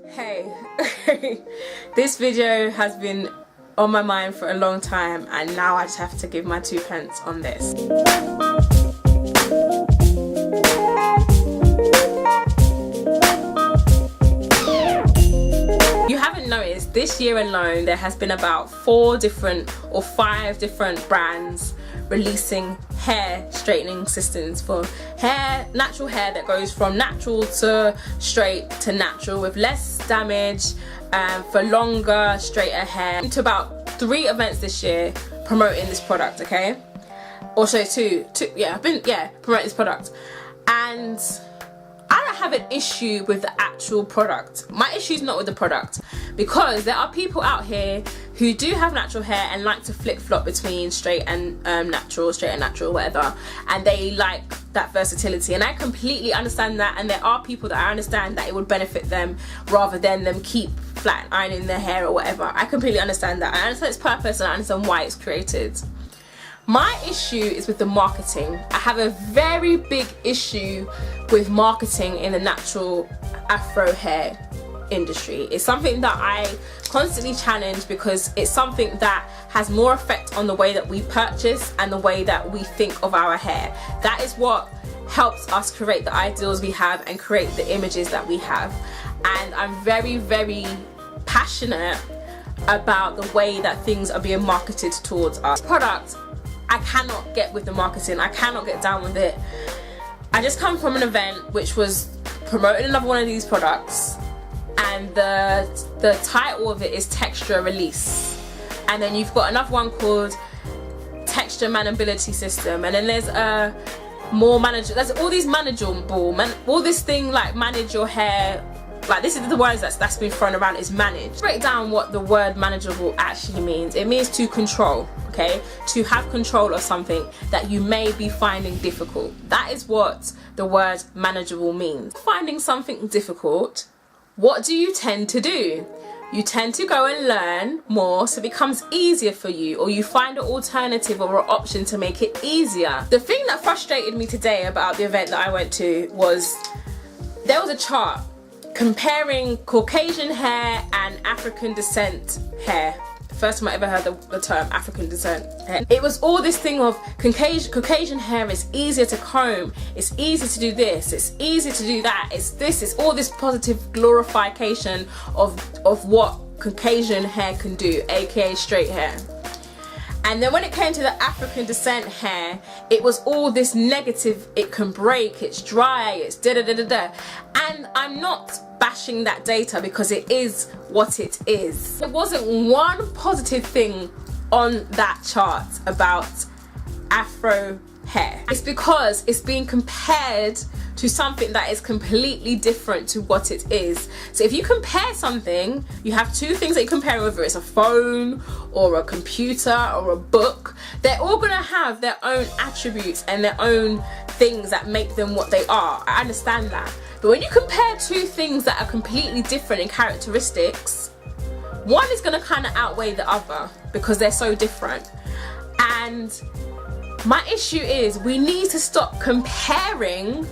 Hey, this video has been on my mind for a long time and now I just have to give my 2 pence on this. You haven't noticed, this year alone there has been about 4 different or 5 different brands releasing hair straightening systems for hair, natural hair that goes from natural to straight to natural with less damage, for longer, straighter hair. To about 3 events this year promoting this product, okay? Also two, I've been promoting this product, and I don't have an issue with the actual product. My issue is not with the product, because there are people out here who do have natural hair and like to flip-flop between straight and natural, whatever, and they like that versatility, and I completely understand that. And there are people that I understand that it would benefit them rather than them keep flat ironing their hair or whatever. I completely understand that. I understand its purpose and I understand why it's created. My issue is with the marketing. I have a very big issue with marketing in the natural afro hair industry. It's something that I constantly challenge because it's something that has more effect on the way that we purchase and the way that we think of our hair. That is what helps us create the ideals we have and create the images that we have. And I'm very, very passionate about the way that things are being marketed towards us. Product, I cannot get with the marketing. I cannot get down with it. I just come from an event which was promoting another one of these products, and the title of it is Texture Release, and then you've got another one called Texture Manageability System, and then there's a more there's all these manageable, all this thing like manage your hair. Like, this is the words that's been thrown around, is manage. Break down what the word manageable actually means. It means to control, okay? To have control of something that you may be finding difficult. That is what the word manageable means. Finding something difficult, what do you tend to do? You tend to go and learn more so it becomes easier for you, or you find an alternative or an option to make it easier. The thing that frustrated me today about the event that I went to was there was a chart comparing Caucasian hair and African descent hair. First time I ever heard the term African descent hair. It was all this thing of Caucasian hair is easier to comb, it's easy to do this, it's easy to do that, it's all this positive glorification of what Caucasian hair can do, aka straight hair. And then when it came to the African descent hair, it was all this negative, it can break, it's dry, it's da-da-da-da-da. And I'm not bashing that data because it is what it is. There wasn't one positive thing on that chart about Afro hair. It's because it's being compared to something that is completely different to what it is. So if you compare something, you have 2 things that you compare, whether it's a phone or a computer or a book, they're all gonna have their own attributes and their own things that make them what they are. I understand that. But when you compare 2 things that are completely different in characteristics, one is gonna kind of outweigh the other because they're so different. And my issue is we need to stop comparing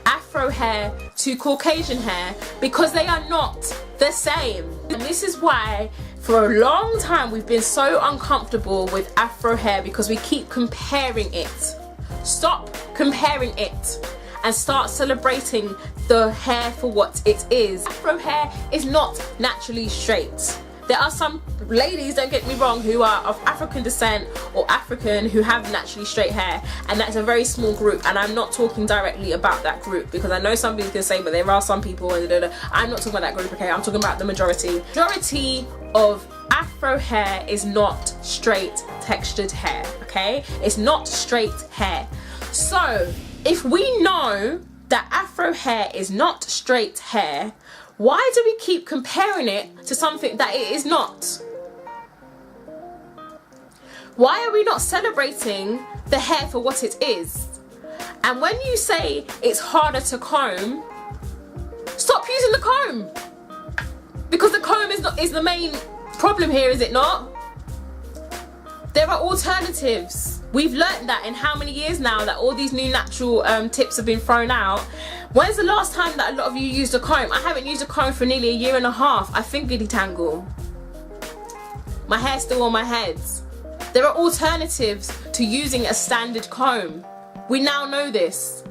Afro hair to Caucasian hair because they are not the same. And this is why for a long time we've been so uncomfortable with Afro hair, because we keep comparing it. Stop comparing it and start celebrating the hair for what it is. Afro hair is not naturally straight. There are some ladies, don't get me wrong, who are of African descent or African who have naturally straight hair, and that's a very small group, and I'm not talking directly about that group because I know somebody's gonna say, but there are some people and I'm not talking about that group, okay? I'm talking about the majority. Majority of Afro hair is not straight textured hair, okay? It's not straight hair. So if we know that Afro hair is not straight hair, why do we keep comparing it to something that it is not? Why are we not celebrating the hair for what it is? And when you say it's harder to comb, stop using the comb, because the comb is the main problem here, is it not? There are alternatives. We've learnt that in how many years now that all these new natural tips have been thrown out. When's the last time that a lot of you used a comb? I haven't used a comb for nearly a year and a half. I finger detangle. My hair's still on my head. There are alternatives to using a standard comb. We now know this.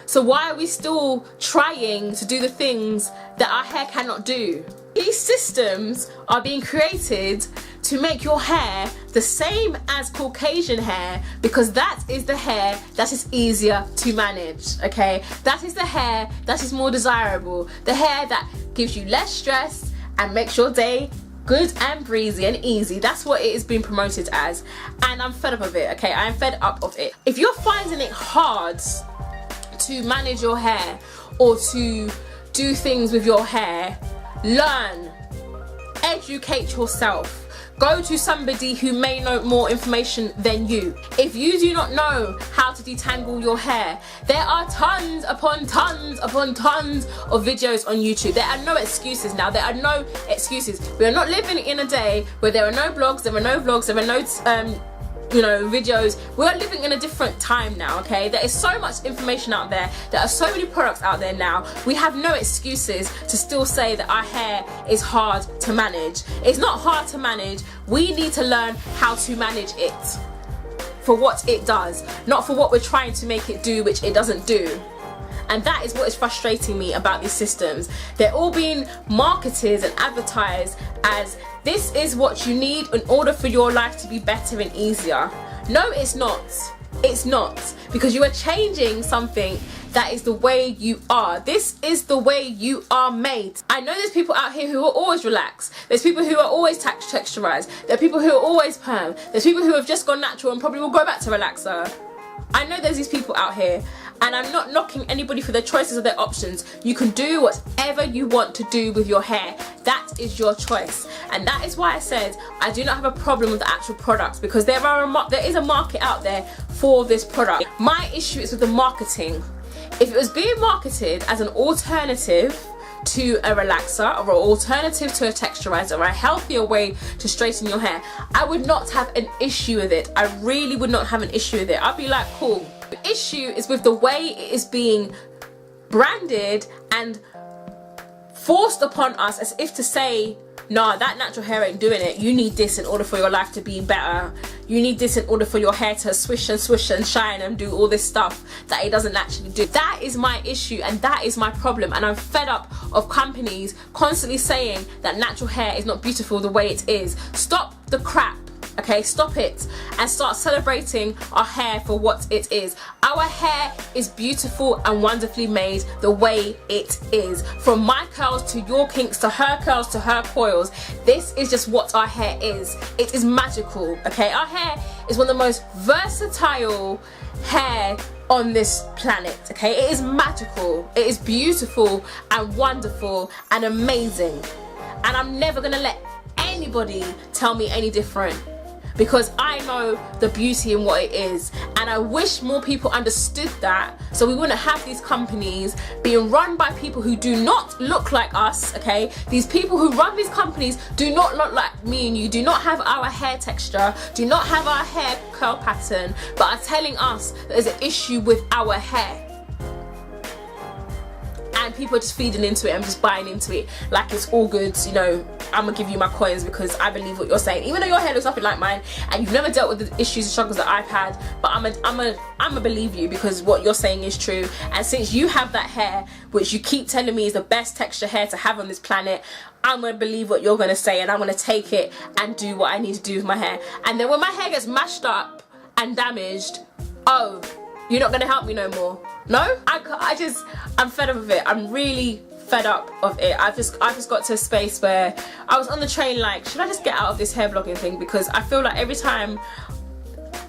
So why are we still trying to do the things that our hair cannot do? These systems are being created to make your hair the same as Caucasian hair, because that is the hair that is easier to manage, okay? That is the hair that is more desirable. The hair that gives you less stress and makes your day good and breezy and easy. That's what it is being promoted as. And I'm fed up of it, okay? I am fed up of it. If you're finding it hard to manage your hair or to do things with your hair, learn, educate yourself. Go to somebody who may know more information than you. If you do not know how to detangle your hair, there are tons upon tons upon tons of videos on YouTube. There are no excuses now. There are no excuses. We are not living in a day where there are no blogs, there are no vlogs, there are no videos. We're living in a different time now, okay? There is so much information out there. There are so many products out there now. We have no excuses to still say that our hair is hard to manage. It's not hard to manage. We need to learn how to manage it for what it does, not for what we're trying to make it do, which it doesn't do. And that is what is frustrating me about these systems. They're all being marketed and advertised as this is what you need in order for your life to be better and easier. No, it's not. It's not. Because you are changing something that is the way you are. This is the way you are made. I know there's people out here who are always relaxed. There's people who are always texturized. There are people who are always perm. There's people who have just gone natural and probably will go back to relaxer. I know there's these people out here, and I'm not knocking anybody for their choices or their options. You can do whatever you want to do with your hair. That is your choice. And that is why I said I do not have a problem with the actual products, because there is a market out there for this product. My issue is with the marketing. If it was being marketed as an alternative to a relaxer or an alternative to a texturizer or a healthier way to straighten your hair, I would not have an issue with it. I really would not have an issue with it. I'd be like, cool. The issue is with the way it is being branded and forced upon us, as if to say, nah, that natural hair ain't doing it. You need this in order for your life to be better. You need this in order for your hair to swish and shine and do all this stuff that it doesn't actually do. That is my issue, and that is my problem. And I'm fed up of companies constantly saying that natural hair is not beautiful the way it is. Stop the crap. Okay, stop it and start celebrating our hair for what it is. Our hair is beautiful and wonderfully made the way it is. From my curls to your kinks to her curls to her coils, this is just what our hair is. It is magical, okay? Our hair is one of the most versatile hair on this planet, okay? It is magical, it is beautiful and wonderful and amazing. And I'm never gonna let anybody tell me any different, because I know the beauty in what it is. And I wish more people understood that, so we wouldn't have these companies being run by people who do not look like us, okay? These people who run these companies do not look like me and you, do not have our hair texture, do not have our hair curl pattern, but are telling us that there's an issue with our hair. And people are just feeding into it and just buying into it like it's all good, you know. I'm gonna give you my coins because I believe what you're saying, even though your hair looks nothing like mine and you've never dealt with the issues and struggles that I've had. But I'm a believe you because what you're saying is true. And since you have that hair, which you keep telling me is the best texture hair to have on this planet, I'm gonna believe what you're gonna say, and I'm gonna take it and do what I need to do with my hair. And then when my hair gets mashed up and damaged, oh, you're not gonna help me no more. No, I'm fed up of it. I'm really fed up of it. I've just got to a space where I was on the train like, should I just get out of this hair blogging thing? Because I feel like every time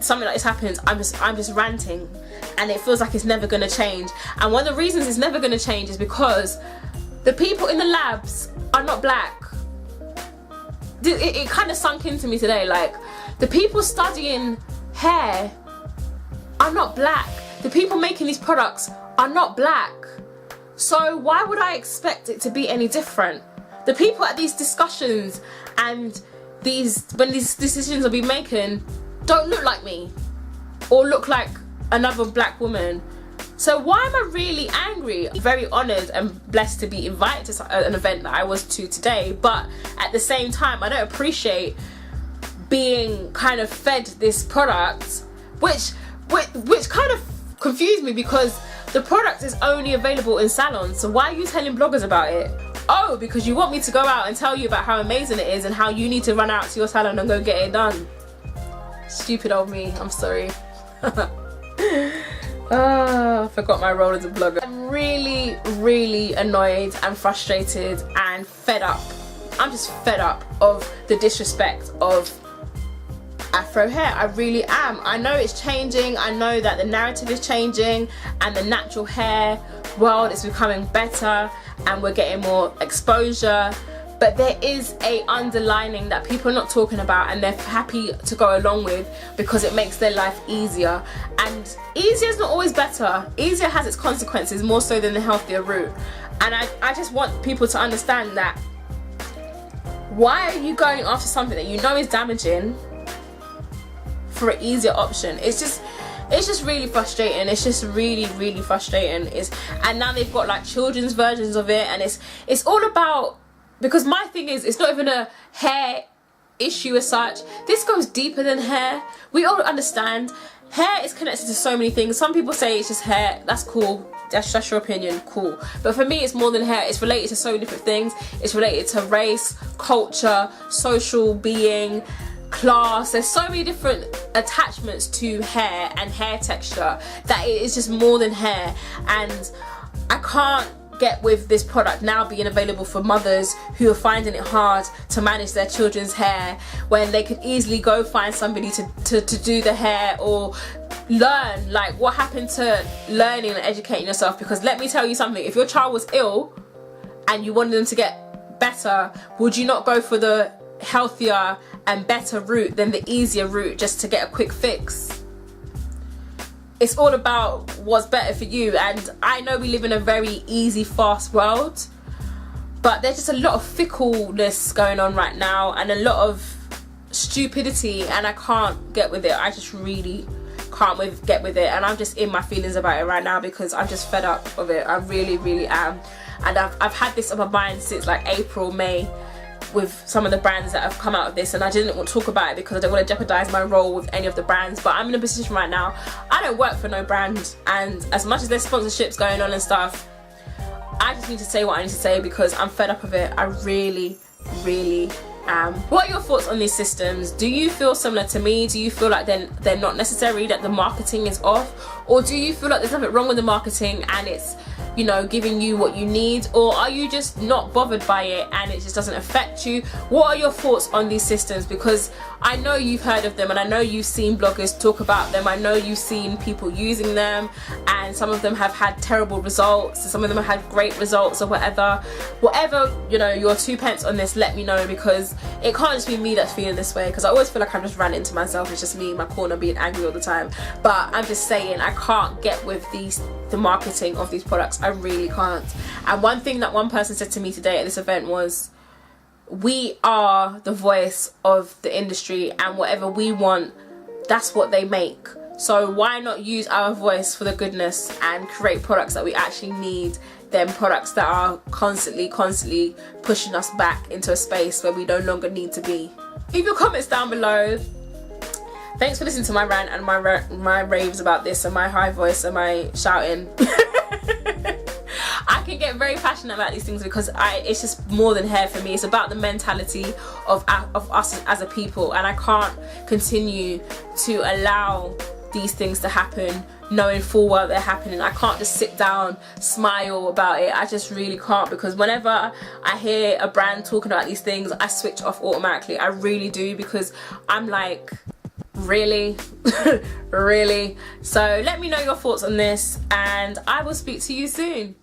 something like this happens, I'm just ranting, and it feels like it's never gonna change. And one of the reasons it's never gonna change is because the people in the labs are not black. It kind of sunk into me today, like, the people studying hair are not black. The people making these products are not black. So why would I expect it to be any different? The people at these discussions and when these decisions are being made don't look like me or look like another black woman. So why am I really angry? I'm very honoured and blessed to be invited to an event that I was to today, but at the same time I don't appreciate being kind of fed this product, which kind of confused me, because the product is only available in salons. So why are you telling bloggers about it? Oh, because you want me to go out and tell you about how amazing it is and how you need to run out to your salon and go get it done. Stupid old me, I'm sorry. I forgot my role as a blogger. I'm really annoyed and frustrated and fed up. I'm just fed up of the disrespect of Afro hair. I really am. I know it's changing. I know that the narrative is changing and the natural hair world is becoming better and we're getting more exposure. But there is a underlining that people are not talking about and they're happy to go along with because it makes their life easier. And easier is not always better. Easier has its consequences more so than the healthier route. And I just want people to understand that. Why are you going after something that you know is damaging for an easier option? It's just really frustrating. It's just really frustrating. And now they've got like children's versions of it, and it's all about, because my thing is, it's not even a hair issue as such. This goes deeper than hair. We all understand hair is connected to so many things. Some people say it's just hair. That's cool. That's your opinion. Cool. But for me, it's more than hair. It's related to so many different things. It's related to race, culture, social being, class. There's so many different attachments to hair and hair texture that it is just more than hair. And I can't get with this product now being available for mothers who are finding it hard to manage their children's hair, when they could easily go find somebody to do the hair or learn. Like, what happened to learning and educating yourself? Because let me tell you something, if your child was ill and you wanted them to get better, would you not go for the healthier and better route than the easier route just to get a quick fix? It's all about what's better for you. And I know we live in a very easy, fast world, but there's just a lot of fickleness going on right now and a lot of stupidity, and I can't get with it. I just really can't get with it, and I'm just in my feelings about it right now because I'm just fed up of it. I really am. And I've had this on my mind since like April, May, with some of the brands that have come out of this, and I didn't want to talk about it because I don't want to jeopardize my role with any of the brands. But I'm in a position right now, I don't work for no brand, and as much as there's sponsorships going on and stuff, I just need to say what I need to say because I'm fed up of it. I really am. What are your thoughts on these systems? Do you feel similar to me? Do you feel like they're not necessary, that the marketing is off? Or do you feel like there's nothing wrong with the marketing and it's, you know, giving you what you need? Or are you just not bothered by it and it just doesn't affect you? What are your thoughts on these systems? Because I know you've heard of them and I know you've seen bloggers talk about them. I know you've seen people using them, and some of them have had terrible results, some of them have had great results, or whatever, you know, your 2 pence on this, let me know, because it can't just be me that's feeling this way, because I always feel like I'm just ranting to myself. It's just me in my corner being angry all the time. But I'm just saying, I can't get with the marketing of these products. I really can't. And one thing that one person said to me today at this event was, we are the voice of the industry, and whatever we want, that's what they make. So why not use our voice for the goodness and create products that we actually need, than products that are constantly pushing us back into a space where we no longer need to be. Leave your comments down below. Thanks for listening to my rant and my raves about this and my high voice and my shouting. I can get very passionate about these things because it's just more than hair for me. It's about the mentality of us as a people, and I can't continue to allow these things to happen knowing full well they're happening. I can't just sit down, smile about it. I just really can't, because whenever I hear a brand talking about these things, I switch off automatically. I really do, because I'm like, really? Really? So let me know your thoughts on this, and I will speak to you soon.